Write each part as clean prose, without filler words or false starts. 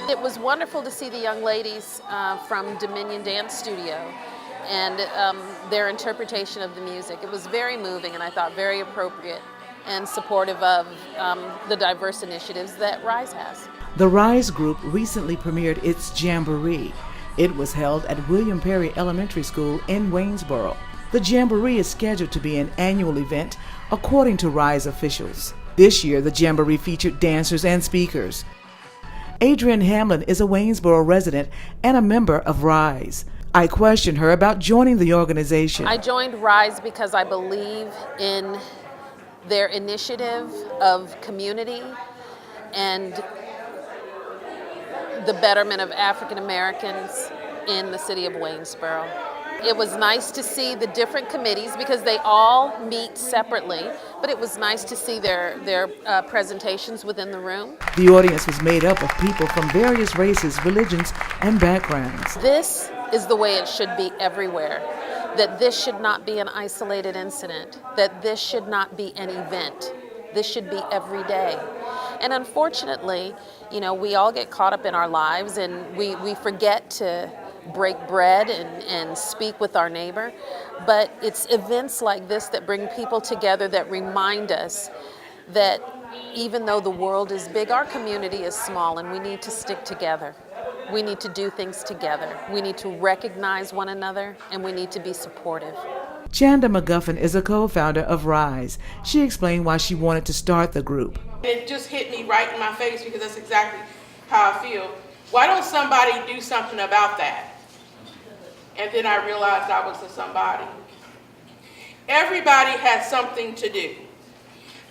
It was wonderful to see the young ladies from Dominion Dance Studio and their interpretation of the music. It was very moving and I thought very appropriate and supportive of the diverse initiatives that RISE has. The RISE group recently premiered its Jamboree. It was held at William Perry Elementary School in Waynesboro. The Jamboree is scheduled to be an annual event, according to RISE officials. This year, the Jamboree featured dancers and speakers. Adrian Hamlin is a Waynesboro resident and a member of RISE. I questioned her about joining the organization. I joined RISE because I believe in their initiative of community and the betterment of African Americans in the city of Waynesboro. It was nice to see the different committees because they all meet separately, but it was nice to see their presentations within the room. The audience was made up of people from various races, religions, and backgrounds. This is the way it should be everywhere, that this should not be an isolated incident, that this should not be an event. This should be every day. And unfortunately, we all get caught up in our lives and we forget to break bread and speak with our neighbor. But it's events like this that bring people together, that remind us that even though the world is big, our community is small and we need to stick together. We need to do things together. We need to recognize one another and we need to be supportive. Chanda McGuffin is a co-founder of RISE. She explained why she wanted to start the group. It just hit me right in my face because that's exactly how I feel. Why don't somebody do something about that? And then I realized I was the somebody. Everybody has something to do.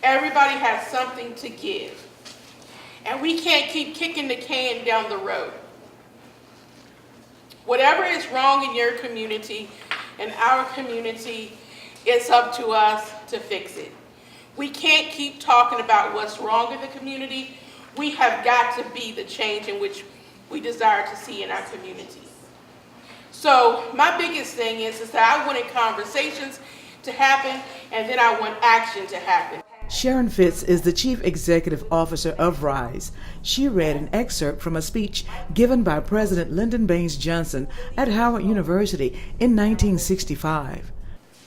Everybody has something to give. And we can't keep kicking the can down the road. Whatever is wrong in your community and our community, it's up to us to fix it. We can't keep talking about what's wrong in the community. We have got to be the change in which we desire to see in our community. So my biggest thing is that I wanted conversations to happen and then I want action to happen. Sharon Fitz is the Chief Executive Officer of RISE. She read an excerpt from a speech given by President Lyndon Baines Johnson at Howard University in 1965.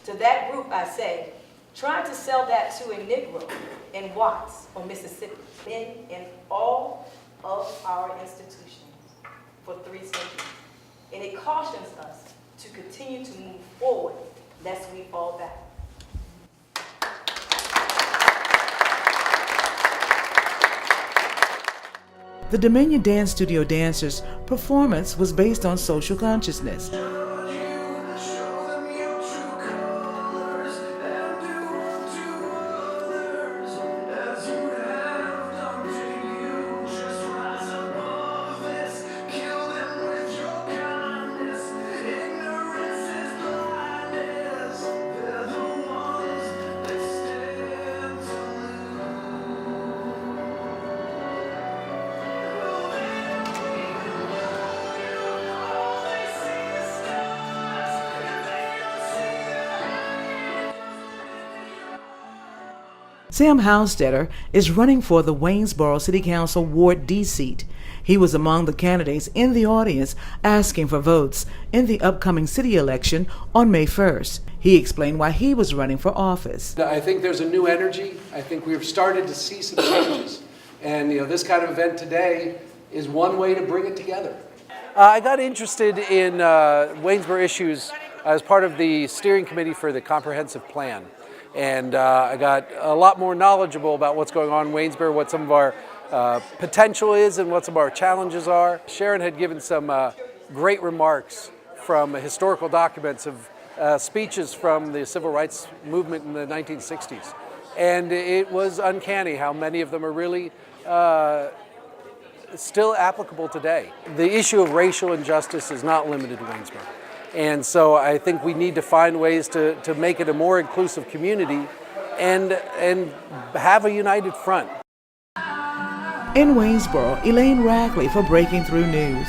To that group I say, trying to sell that to a Negro in Watts or Mississippi, in all of our institutions for 3 centuries. And it cautions us to continue to move forward lest we fall back. The Dominion Dance Studio dancers' performance was based on social consciousness. Sam Houstetter is running for the Waynesboro City Council Ward D seat. He was among the candidates in the audience asking for votes in the upcoming city election on May 1st. He explained why he was running for office. I think there's a new energy. I think we've started to see some changes. And this kind of event today is one way to bring it together. I got interested in Waynesboro issues as part of the steering committee for the comprehensive plan. And I got a lot more knowledgeable about what's going on in Waynesboro, what some of our potential is and what some of our challenges are. Sharon had given some great remarks from historical documents of speeches from the civil rights movement in the 1960s. And it was uncanny how many of them are really still applicable today. The issue of racial injustice is not limited to Waynesboro. And so I think we need to find ways to make it a more inclusive community and have a united front. In Waynesboro, Elaine Rackley for Breaking Through News.